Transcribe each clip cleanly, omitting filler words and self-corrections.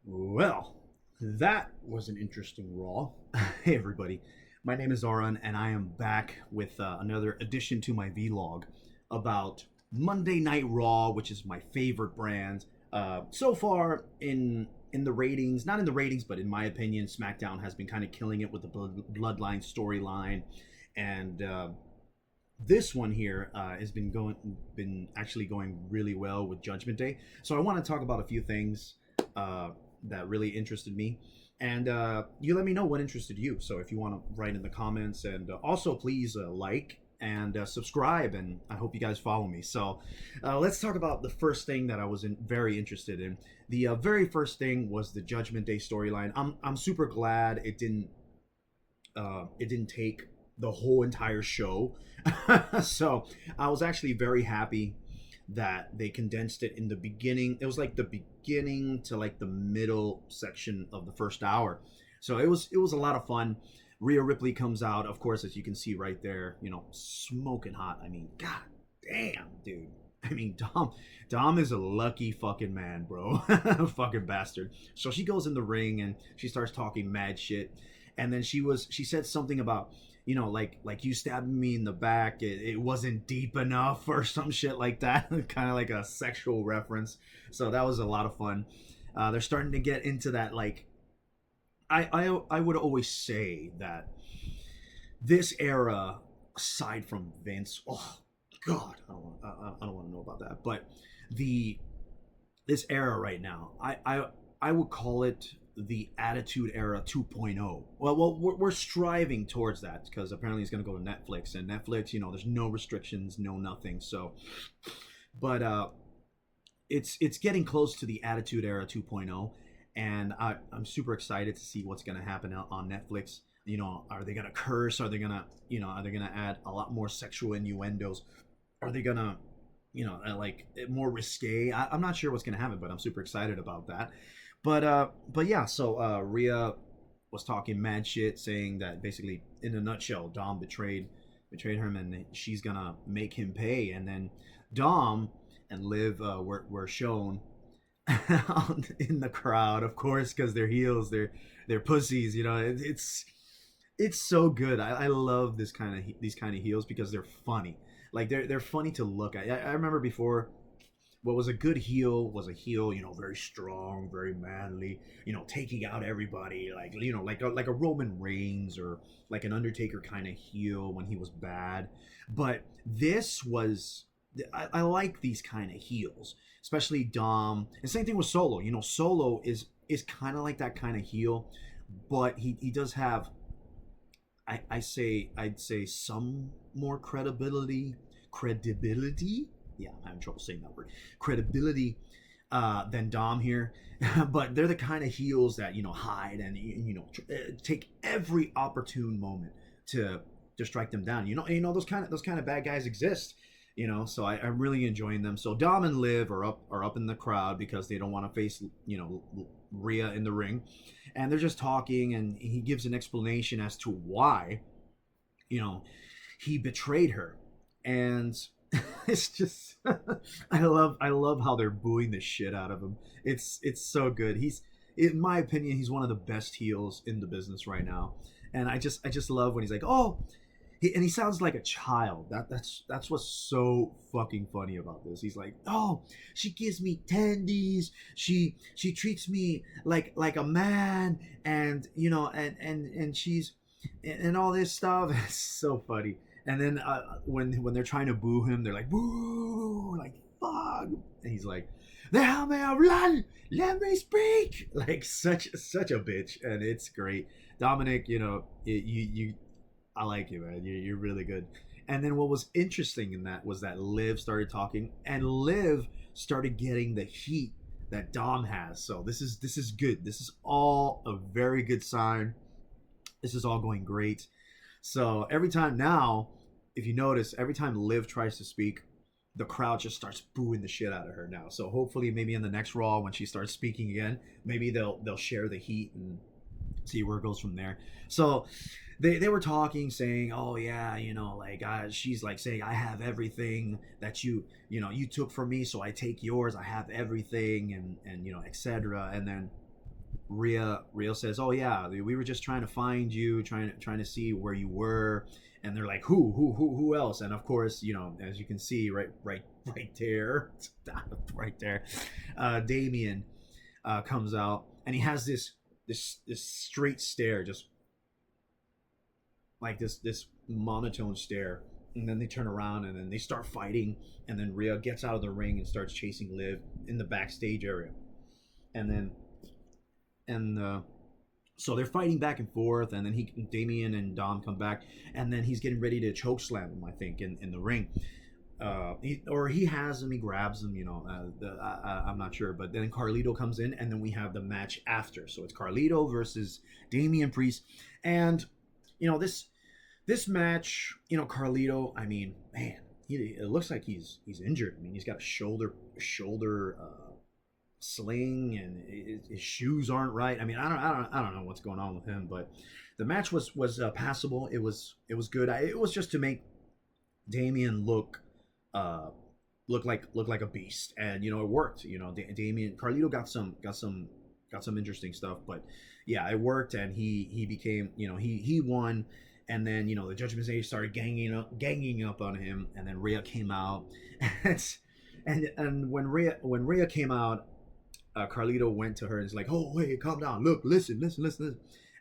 Well, that was an interesting Raw. Hey, everybody. My name is Aron, and I am back with another addition to my vlog about Monday Night Raw, which is my favorite brand. So far in the ratings, not in the ratings, but in my opinion, SmackDown has been kind of killing it with the Bloodline storyline, and this one here has been actually going really well with Judgment Day. So I want to talk about a few things uh, that really interested me, and you let me know what interested you. So if you want to write in the comments, and also please like and subscribe, and I hope you guys follow me. So let's talk about the first thing that I was very interested in. The very first thing was the Judgment Day storyline. I'm super glad it didn't take the whole entire show. So I was actually very happy that they condensed it in the beginning. It was like the beginning to like the middle section of the first hour. So it was a lot of fun. Rhea Ripley comes out, of course, as you can see right there, smoking hot. I mean, god damn, dude. I mean, Dom is a lucky fucking man, bro. Fucking bastard. So she goes in the ring and she starts talking mad shit. And then she said something about, like you stabbed me in the back, it wasn't deep enough or some shit like that. Kind of like a sexual reference. So that was a lot of fun. They're starting to get into that, like, I would always say that this era, aside from Vince, oh god, I don't want to know about that, but the this era right now, I would call it the Attitude Era 2.0. Well, we're striving towards that because apparently it's going to go to Netflix, and Netflix, there's no restrictions, no nothing. So, but it's getting close to the Attitude Era 2.0, and I'm super excited to see what's going to happen on Netflix. Are they going to curse? Are they gonna add a lot more sexual innuendos? Are they gonna like more risque? I'm not sure what's gonna happen, but I'm super excited about that. But yeah, so Rhea was talking mad shit, saying that basically, in a nutshell, Dom betrayed him, and she's gonna make him pay. And then Dom and Liv were shown in the crowd, of course, because they're heels, they're pussies. It's so good. I love these kind of heels because they're funny. Like they're funny to look at. I remember before, what was a good heel was a heel, very strong, very manly, taking out everybody, like like a Roman Reigns or like an Undertaker kind of heel when he was bad. But this was, I like these kind of heels, especially Dom. And same thing with Solo. Solo is kind of like that kind of heel, but he does have, I'd say some more credibility. Yeah, I'm having trouble saying that word. Credibility than Dom here, but they're the kind of heels that hide and take every opportune moment to strike them down. Those kind of bad guys exist. So I'm really enjoying them. So Dom and Liv are up in the crowd because they don't want to face Rhea in the ring, and they're just talking, and he gives an explanation as to why he betrayed her. And it's just I love how they're booing the shit out of him. It's so good. In my opinion, he's one of the best heels in the business right now. And I just love when he's like, oh, and he sounds like a child. That's what's so fucking funny about this. He's like, oh, she gives me tendies. She treats me like a man, and she's and all this stuff. It's so funny. And then when they're trying to boo him, they're like, boo, like fuck, and he's like, the hell may I run? Let me speak. Like such a bitch, and it's great. Dominic, you I like you, man. You're really good. And then what was interesting in that was that Liv started talking, and Liv started getting the heat that Dom has. So this is good. This is all a very good sign. This is all going great. So every time now, if you notice, every time Liv tries to speak, the crowd just starts booing the shit out of her now. So hopefully, maybe in the next Raw when she starts speaking again, maybe they'll share the heat and see where it goes from there. So they were talking, saying, oh yeah, like she's like saying, I have everything that you took from me, so I take yours. I have everything, and etc. And then Rhea says, "Oh yeah, we were just trying to find you, trying to see where you were." And they're like, "Who else?" And of course, as you can see, right there, right there, Damien comes out, and he has this straight stare, just like this monotone stare. And then they turn around, and then they start fighting, and then Rhea gets out of the ring and starts chasing Liv in the backstage area, and then and so they're fighting back and forth, and then Damien and Dom come back, and then he's getting ready to choke slam him, I think, in the ring. He has him, he grabs him, I'm not sure, but then Carlito comes in, and then we have the match after. So it's Carlito versus Damian Priest, and this match, Carlito, I mean, man, it looks like he's injured. I mean, he's got a shoulder sling, and his shoes aren't right. I mean, I don't know what's going on with him, but the match was passable. It was good. It was just to make Damien look like a beast, and it worked. Damien Carlito got some interesting stuff, but yeah, it worked, and he became, he won. And then the Judgment Day started ganging up on him, and then Rhea came out, and when Rhea came out, Carlito went to her and is like, "Oh, wait, calm down. Look, listen."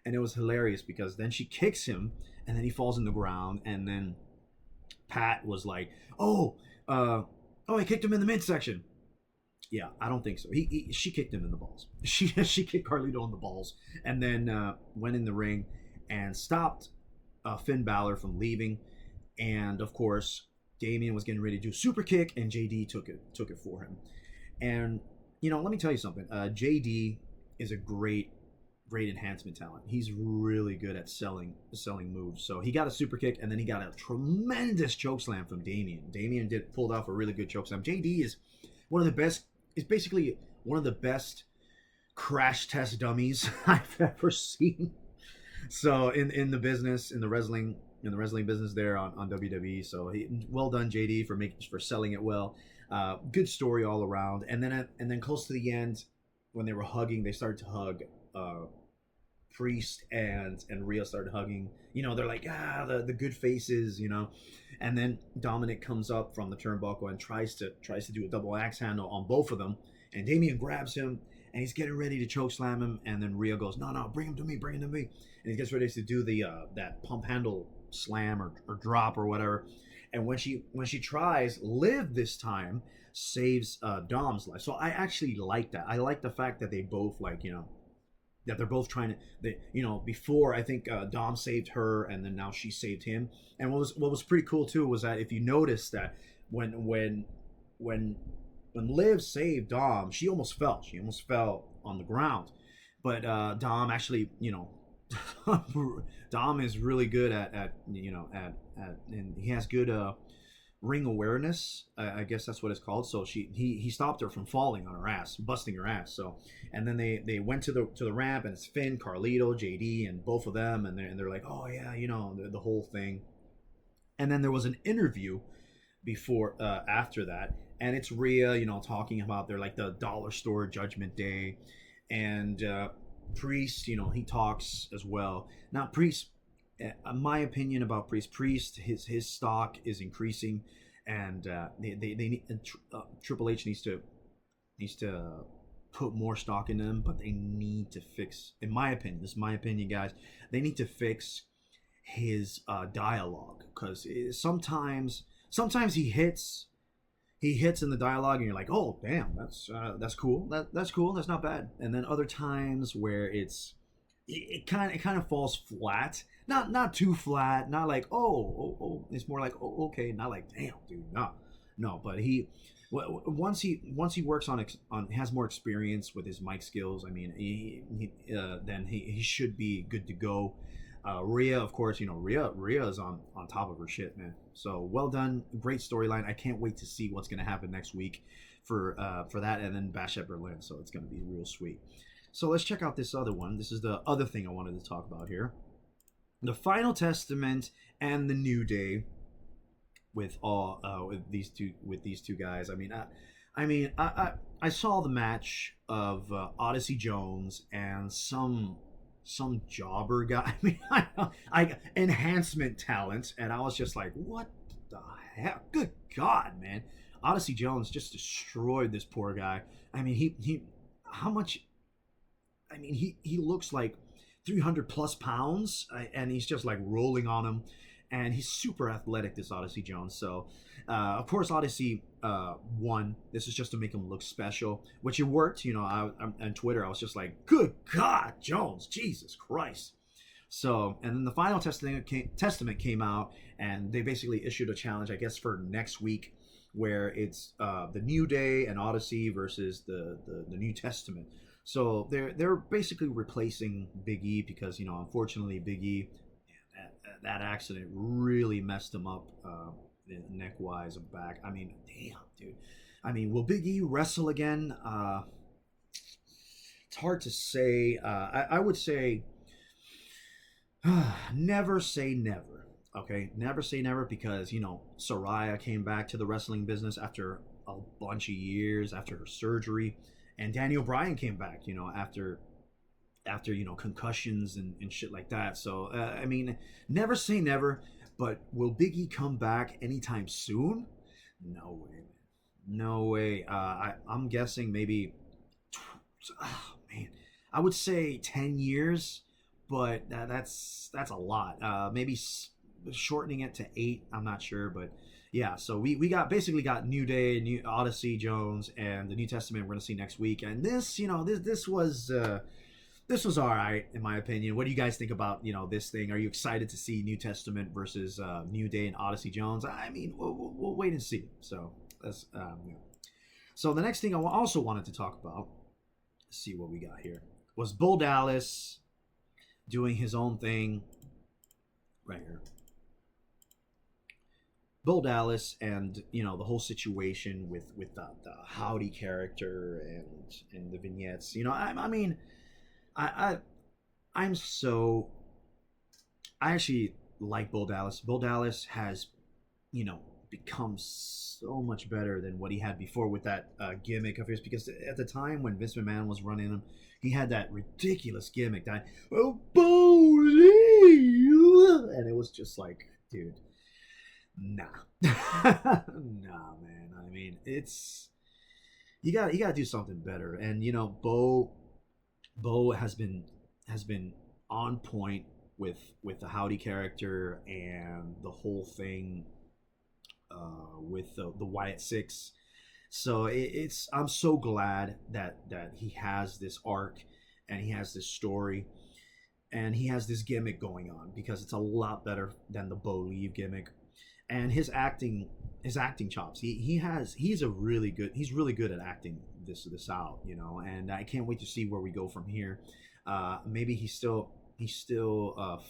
And it was hilarious because then she kicks him, and then he falls in the ground, and then Pat was like, I kicked him in the midsection." Yeah, I don't think so. She kicked him in the balls. She kicked Carlito in the balls, and then went in the ring and stopped Finn Balor from leaving. And of course, Damien was getting ready to do a super kick, and JD took it for him. And let me tell you something. JD is a great enhancement talent. He's really good at selling moves. So he got a super kick, and then he got a tremendous chokeslam from Damien. Damien pulled off a really good chokeslam. JD is one of the best. Is basically one of the best crash test dummies I've ever seen. So in the business, in the wrestling business there on WWE. So well done, JD, for selling it well. Good story all around. And then close to the end, when they were hugging, they started to hug. Priest and Rhea started hugging. They're like, the good faces. And then Dominic comes up from the turnbuckle and tries to do a double axe handle on both of them. And Damien grabs him, and he's getting ready to choke slam him. And then Rhea goes, "No, bring him to me. And he gets ready to do the that pump handle slam or drop or whatever. And when she tries, Liv this time saves Dom's life. So I actually like that. I like the fact that they both that they're both trying to, before I think Dom saved her, and then now she saved him. And what was pretty cool too was that if you notice that when Liv saved Dom, she almost fell on the ground, but Dom actually, Dom is really good at and he has good ring awareness. I guess that's what it's called. So he stopped her from falling on her ass, busting her ass. So, and then they went to the ramp, and it's Finn, Carlito, JD, and both of them, and they're like, "Oh yeah, the whole thing." And then there was an interview before after that, and it's Rhea, talking about they're like the dollar store Judgment Day, and Priest, he talks as well. Now Priest, my opinion about Priest, his stock is increasing, and they need Triple H needs to put more stock in them, but they need to fix, in my opinion, this is my opinion, guys, they need to fix his dialogue, because sometimes he hits in the dialogue, and you're like, "Oh damn, that's cool, that's cool, that's not bad." And then other times where it kind of falls flat, not too flat, not like oh, it's more like, "Oh, okay," not like, "Damn, dude, no." But once he works on has more experience with his mic skills, I mean, then he should be good to go. Rhea, of course, Rhea is on top of her shit, man. So well done, great storyline. I can't wait to see what's gonna happen next week for that, and then Bash at Berlin. So it's gonna be real sweet. So let's check out this other one. This is the other thing I wanted to talk about here: the Final Testament and the New Day with these two guys. I mean, I mean, I saw the match of Odyssey Jones and some jobber guy. I mean, I enhancement talent, and I was just like, what the heck? Good God, man! Odyssey Jones just destroyed this poor guy. I mean, he how much? I mean, he looks like 300 plus pounds, and he's just like rolling on him, and he's super athletic. This Odyssey Jones. So, of course, Odyssey won. This is just to make him look special, which it worked. You know, on Twitter, I was just like, "Good God, Jones, Jesus Christ!" So, and then the final testament came out, and they basically issued a challenge, I guess, for next week, where it's the New Day and Odyssey versus the New Testament. So they're basically replacing Big E because unfortunately Big E that accident really messed him up neck wise and back. I mean, damn, dude. I mean, will Big E wrestle again? It's hard to say. I would say never say never. Okay, never say never because Soraya came back to the wrestling business after a bunch of years after her surgery, and Daniel Bryan came back. After concussions and shit like that. So I mean, never say never. But will Big E come back anytime soon? No way, man. No way. I'm guessing maybe. Oh man, I would say 10 years, but that's a lot. Maybe shortening it to 8. I'm not sure, but yeah. So we got basically got New Day, New Odyssey Jones, and the New Testament. We're gonna see next week, and this was all right in my opinion. What do you guys think about this thing? Are you excited to see New Testament versus New Day and Odyssey Jones? I mean, we'll wait and see. So that's yeah. So the next thing I also wanted to talk about, let's see what we got here, was Bull Dallas doing his own thing right here. Bull Dallas and the whole situation with the Howdy character and the vignettes. I mean, I I'm so I actually like Bull Dallas. Bull Dallas has become so much better than what he had before with that gimmick of his. Because at the time when Vince McMahon was running him, he had that ridiculous gimmick that and it was just like, dude, nah, nah, man. I mean, it's you got to do something better. And Bo has been on point with the Howdy character and the whole thing with the Wyatt Six. So it's I'm so glad that he has this arc and he has this story and he has this gimmick going on because it's a lot better than the Bo Leave gimmick. And his acting chops. He's really good at acting this out, and I can't wait to see where we go from here. Maybe he's still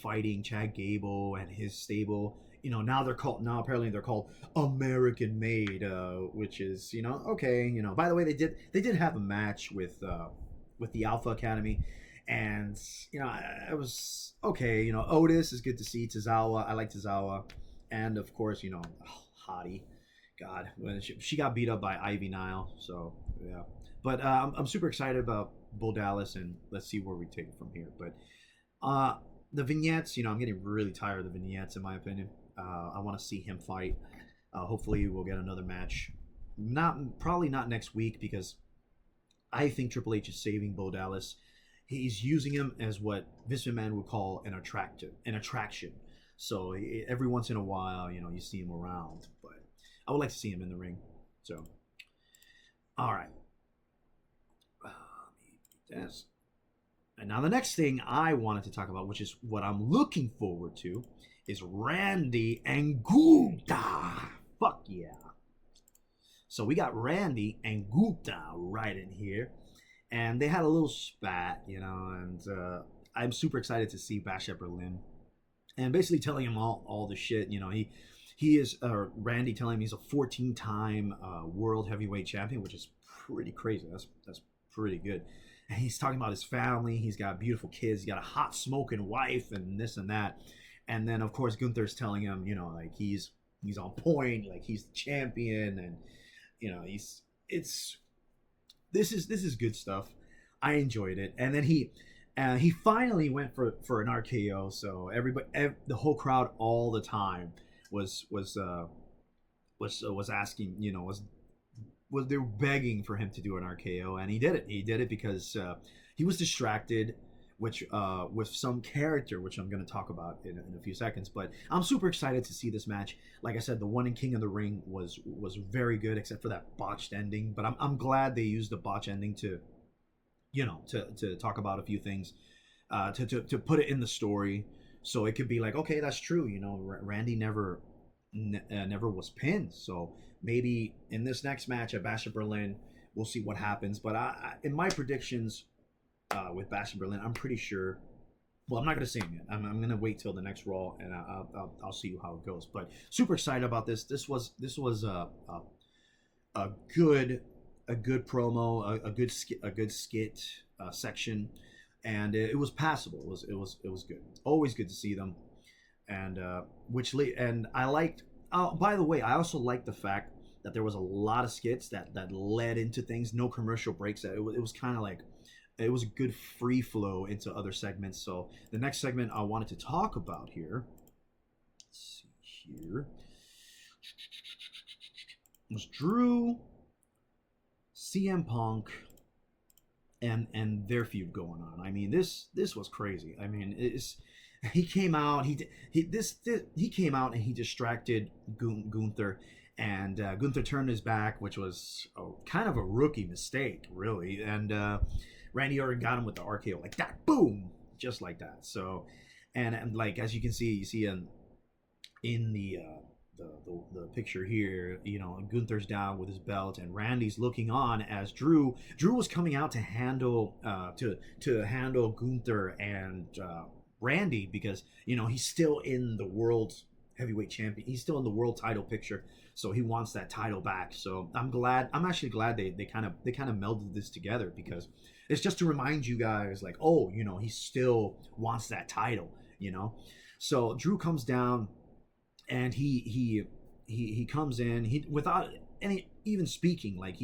fighting Chad Gable and his stable. Now apparently they're called American Made, which is okay. By the way, they did have a match with the Alpha Academy, and it was okay. Otis is good to see. Tozawa, I like Tozawa, and of course Hottie. God, when she got beat up by Ivy Nile, so yeah. But I'm super excited about Bull Dallas, and let's see where we take it from here. But the vignettes, I'm getting really tired of the vignettes, in my opinion. I want to see him fight. Hopefully, we'll get another match. Probably not next week because I think Triple H is saving Bo Dallas. He's using him as what Vince McMahon would call an attraction. So every once in a while, you see him around, but I would like to see him in the ring. So, all right. Yes. And now the next thing I wanted to talk about, which is what I'm looking forward to, is Randy and Gupta. Fuck yeah. So we got Randy and Gupta right in here. And they had a little spat, and I'm super excited to see Bash at Berlin. And basically telling him all the shit, he is Randy telling him he's a 14-time world heavyweight champion, which is pretty crazy. That's pretty good. And he's talking about his family. He's got beautiful kids. He's got a hot smoking wife and this and that. And then of course Gunther's telling him, like he's on point, like he's the champion, and he's it's this is good stuff. I enjoyed it, and then he finally went for an RKO. So everybody, the whole crowd, all the time was was asking, was they were begging for him to do an RKO, and he did it. He did it because he was distracted, which with some character, which I'm going to talk about in a few seconds. But I'm super excited to see this match. Like I said, the one in King of the Ring was very good, except for that botched ending. But I'm glad they used the botch ending to to talk about a few things, to put it in the story, so it could be like, okay, that's true. Randy never was pinned. So maybe in this next match at Bash of Berlin, we'll see what happens. But in my predictions, with Bash of Berlin, I'm pretty sure. Well, I'm not gonna say it yet. I'm gonna wait till the next Raw, and I'll see how it goes. But super excited about this. This was a good promo, a good skit section, and it was passable. It was good. Always good to see them, and and I liked. By the way, I also liked the fact that there was a lot of skits that led into things. No commercial breaks. It was kind of like, it was a good free flow into other segments. So the next segment I wanted to talk about here, let's see here, was Drew, CM Punk, and their feud going on. I mean, this was crazy. I mean, he came out. He came out and he distracted Gunther, and Gunther turned his back, which was kind of a rookie mistake, really. And Randy Orton got him with the RKO like that, boom, just like that. So, and like, as you can see, in the picture here, Gunther's down with his belt, and Randy's looking on as Drew was coming out to handle handle Gunther and Randy, because he's still in the world heavyweight champion. He's still in the world title picture, so he wants that title back. So I'm actually glad they kind of melded this together, because it's just to remind you guys, like, oh, he still wants that title. So Drew comes down, and he comes in, he without any even speaking, like,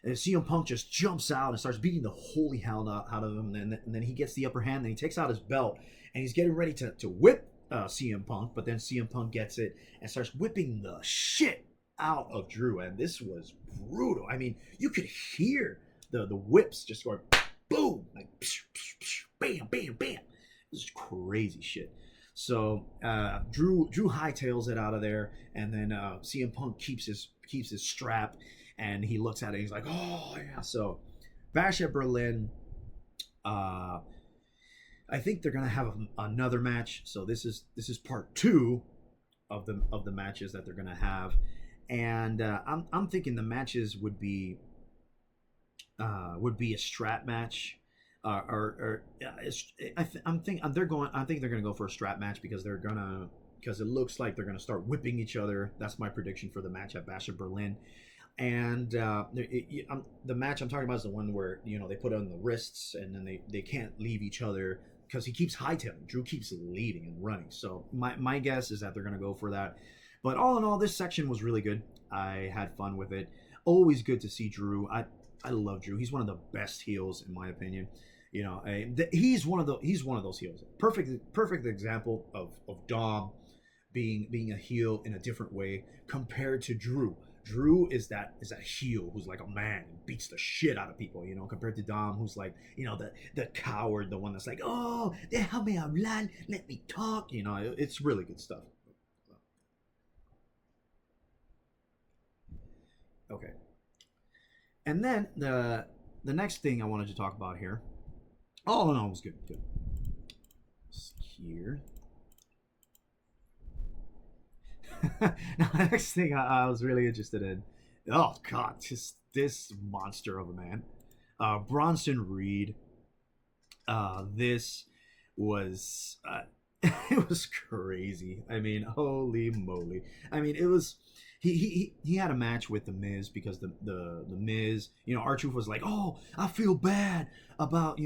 CM Punk just jumps out and starts beating the holy hell out of him, and then he gets the upper hand, and he takes out his belt, and he's getting ready to whip CM Punk, but then CM Punk gets it and starts whipping the shit out of Drew, and this was brutal. I mean, you could hear the whips just going boom, like bam, bam, bam. This is crazy shit. So Drew hightails it out of there, and then CM Punk keeps his strap, and he looks at it. He's like, oh yeah. So Bash at Berlin. I think they're gonna have another match. So this is part 2 of the matches that they're gonna have, and I'm thinking the matches would be a strap match. I think they're gonna go for a strap match, because it looks like they're gonna start whipping each other. That's my prediction for the match at Bash of Berlin. And the match I'm talking about is the one where they put on the wrists, and then they can't leave each other, because he keeps hightailing. Drew keeps leaving and running. So my guess is that they're gonna go for that. But all in all, this section was really good. I had fun with it. Always good to see Drew. I love Drew. He's one of the best heels, in my opinion. He's one of those heels. Perfect example of Dom being a heel in a different way compared to Drew. Drew is that heel who's like a man and beats the shit out of people, compared to Dom, who's like, the coward, the one that's like, oh, déjame hablar, let me talk. It's really good stuff. Okay. And then the next thing I wanted to talk about here. Oh no, it was good. Here. Now the next thing I was really interested in. Oh god, just this monster of a man, Bronson Reed. This was it was crazy. I mean, holy moly! I mean, it was. He had a match with the Miz, because the Miz, R-Truth was like, oh, I feel bad about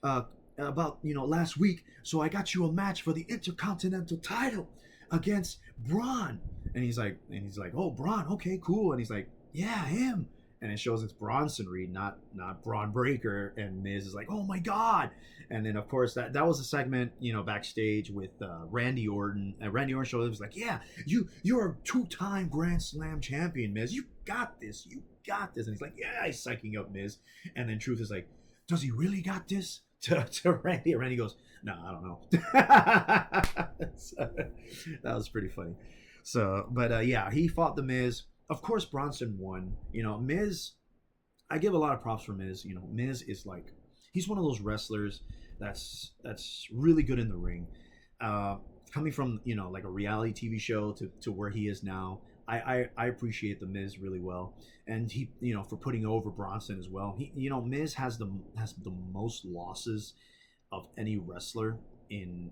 last week, so I got you a match for the Intercontinental title against Braun. And he's like, oh, Braun, okay, cool. And he's like, yeah, him. and it shows it's Bronson Reed, not Braun Breaker, and Miz is like, oh my god. And then of course that was a segment, backstage with Randy Orton, and Randy Orton showed up, was like, yeah, you're a two-time Grand Slam champion, Miz, you got this, and he's like, yeah, he's psyching up Miz. And then Truth is like, does he really got this? To Randy, and Randy goes, no, I don't know. So, that was pretty funny. So, but yeah, he fought the Miz. Of course, Bronson won. Miz, I give a lot of props for Miz. Miz is like, he's one of those wrestlers that's really good in the ring. Coming from like a reality TV show to where he is now, I appreciate the Miz really well, and he for putting over Bronson as well. Miz has the most losses of any wrestler in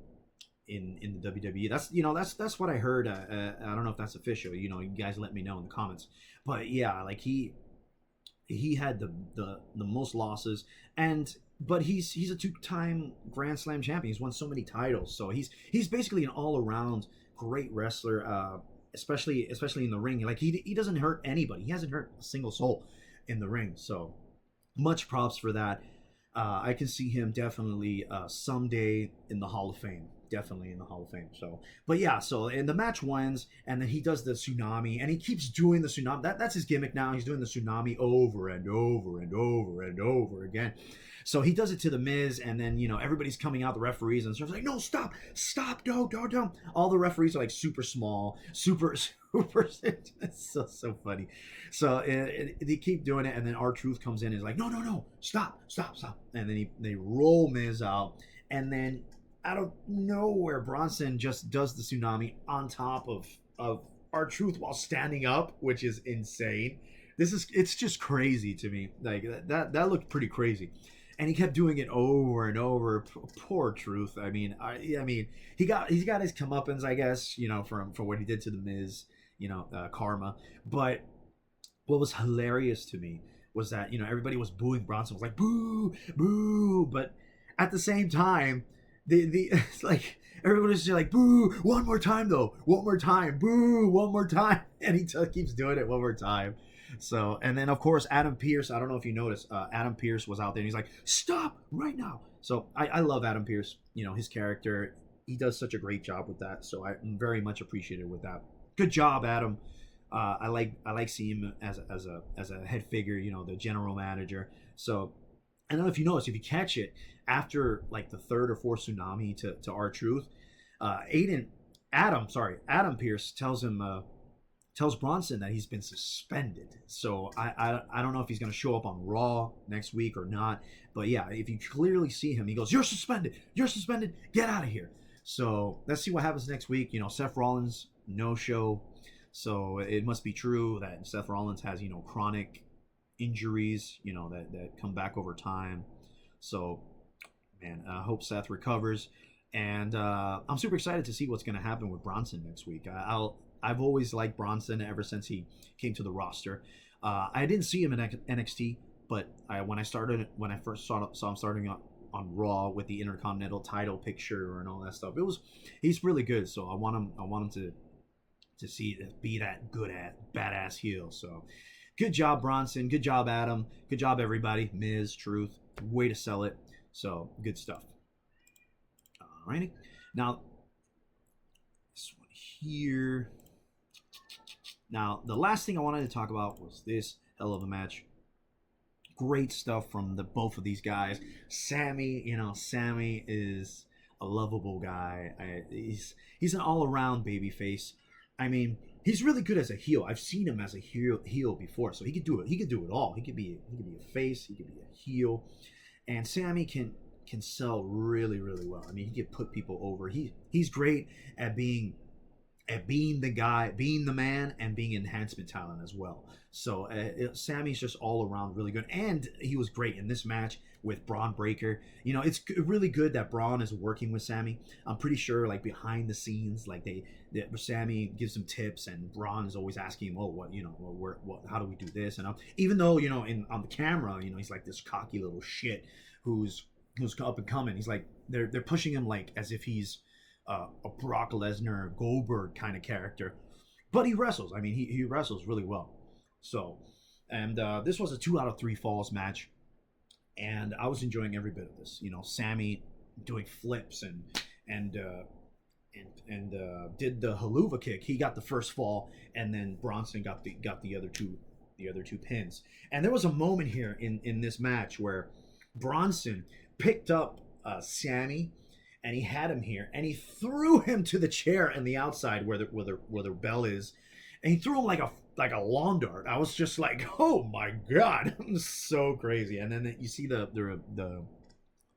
the WWE. That's what I heard. I don't know if that's official. You guys let me know in the comments. But yeah, like he had the most losses, but he's a two-time Grand Slam champion. He's won so many titles, so he's basically an all-around great wrestler. Especially in the ring. Like he doesn't hurt anybody. He hasn't hurt a single soul in the ring. So much props for that. I can see him definitely someday in the Hall of Fame. Definitely in the Hall of Fame. So, but yeah, and the match wins, and then he does the tsunami, and he keeps doing the tsunami. That's his gimmick now. He's doing the tsunami over and over and over and over again. So he does it to the Miz, and then everybody's coming out, the referees, and stuff like, no, stop, don't. All the referees are like super small, super. It's so funny. So they keep doing it, and then R-Truth comes in and is like, no, stop, and then they roll Miz out, and then out of nowhere, Bronson just does the tsunami on top of R-Truth while standing up, which is insane. It's just crazy to me. Like that looked pretty crazy. And he kept doing it over and over. Poor Truth. I mean, he's got his comeuppance, I guess, for what he did to the Miz, karma. But what was hilarious to me was that everybody was booing Bronson. Was like, boo, boo. But at the same time, it's like everybody was just like, boo, one more time though, one more time, boo, one more time, and he keeps doing it one more time. So, and then of course Adam Pearce, I don't know if you noticed, Adam Pearce was out there and he's like, stop right now. So I love Adam Pearce. His character, he does such a great job with that. So I'm very much appreciative with that. Good job, Adam. I like seeing him as a head figure, the general manager. So I don't know if you notice, if you catch it after like the third or fourth tsunami to R-Truth, Adam Pearce tells Bronson that he's been suspended. So I don't know if he's going to show up on Raw next week or not. But yeah, if you clearly see him, he goes, you're suspended, get out of here. So let's see what happens next week. Seth Rollins, no show. So it must be true that Seth Rollins has, chronic injuries, that come back over time. So, man, I hope Seth recovers. And I'm super excited to see what's going to happen with Bronson next week. I've always liked Bronson ever since he came to the roster. I didn't see him in NXT, but when I first saw him starting on Raw with the Intercontinental title picture and all that stuff, he's really good. So I want him to be that good at badass heel. So good job, Bronson. Good job, Adam. Good job, everybody. Miz, Truth, way to sell it. So good stuff. Alrighty, now this one here. Now, the last thing I wanted to talk about was this hell of a match. Great stuff from both of these guys. Sammy is a lovable guy. He's an all-around babyface. I mean, he's really good as a heel. I've seen him as a heel before, so he could do it. He could do it all. He could be a face. He could be a heel, and Sammy can sell really, really well. I mean, he can put people over. He's great at being the guy, being the man, and being enhancement talent as well. So Sammy's just all around really good, and he was great in this match with Braun Breaker. It's really good that Braun is working with Sammy. I'm pretty sure, like behind the scenes, like Sammy gives him tips, and Braun is always asking him, how do we do this? And even though on the camera, he's like this cocky little shit who's up and coming. He's like they're pushing him like as if he's a Brock Lesnar, Goldberg kind of character, but he wrestles. I mean, he wrestles really well. So And this was a 2 out of 3 falls match, and I was enjoying every bit of this. You know, Sammy doing flips and did the haluva kick. He got the first fall, and then Bronson got the other two pins. And there was a moment here in this match where Bronson picked up Sammy, and he had him here, and he threw him to the chair on the outside where the bell is, and he threw him like a lawn dart. I was just like, oh my god, so crazy. And then you see the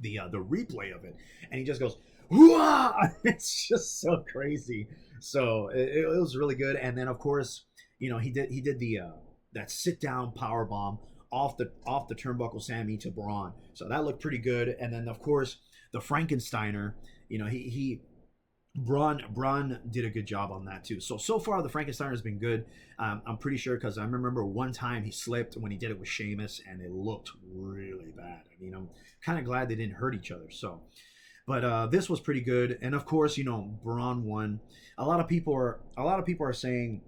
replay of it, and he just goes, "Whoa!" It's just so crazy. So it was really good. And then of course, you know, he did the that sit down power bomb off the turnbuckle Sammy to Braun. So that looked pretty good. And then of course the Frankensteiner, you know, he Braun did a good job on that too. So far the Frankensteiner has been good. I'm pretty sure because I remember one time he slipped when he did it with Sheamus, and it looked really bad. I mean, I'm kind of glad they didn't hurt each other. So, but this was pretty good. And of course, you know, Braun won. A lot of people are saying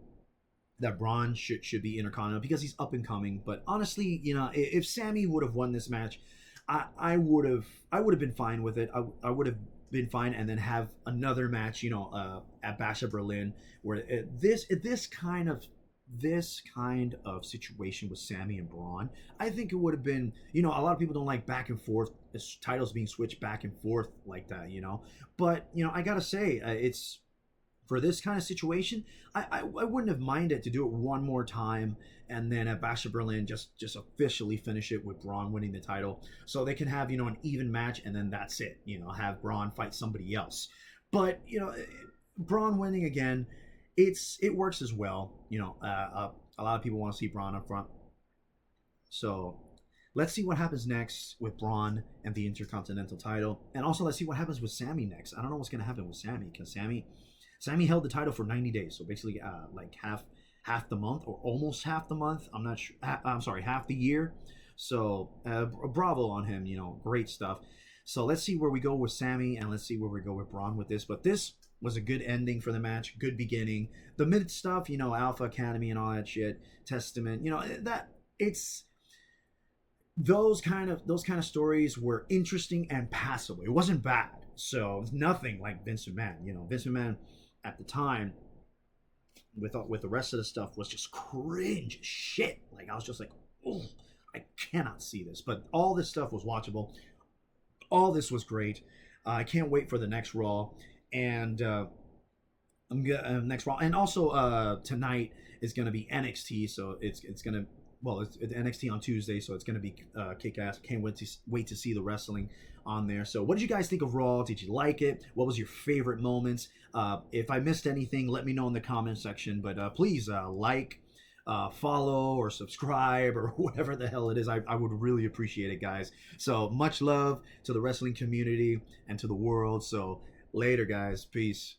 that Braun should be Intercontinental because he's up and coming. But honestly, you know, if Sammy would have won this match, I would have been fine with it. I would have been fine, and then have another match, you know, at Bash of Berlin, where this kind of situation with Sammy and Braun, I think it would have been, you know, a lot of people don't like back and forth, titles being switched back and forth like that, you know. But you know, I gotta say, it's for this kind of situation, I wouldn't have minded to do it one more time, and then at Bash of Berlin just officially finish it with Braun winning the title, so they can have, you know, an even match, and then that's it. You know, have Braun fight somebody else. But you know, Braun winning again, it works as well. You know, a lot of people want to see Braun up front, so let's see what happens next with Braun and the Intercontinental title, and also let's see what happens with Sammy next. I don't know what's going to happen with Sammy because Sammy held the title for 90 days, so basically like half the month or almost half the month. I'm not sure. I'm sorry, half the year. So bravo on him. You know, great stuff. So let's see where we go with Sammy, and let's see where we go with Braun with this. But this was a good ending for the match, good beginning. The mid stuff, you know, Alpha Academy and all that shit, Testament, you know, that it's those kind of stories were interesting and passable. It wasn't bad. So nothing like Vince McMahon. You know, Vince McMahon at the time with the rest of the stuff was just cringe shit. Like I was just like, oh, I cannot see this. But all this stuff was watchable. All this was great. I can't wait for the next Raw, and next Raw, and also tonight is gonna be NXT. So it's gonna, well, it's NXT on Tuesday, so it's gonna be kick ass. Can't wait to see the wrestling on there. So what did you guys think of Raw? Did you like it? What was your favorite moments? If I missed anything, let me know in the comment section. But please like, follow, or subscribe, or whatever the hell it is. I would really appreciate it, guys. So much love to the wrestling community and to the world. So later, guys. Peace.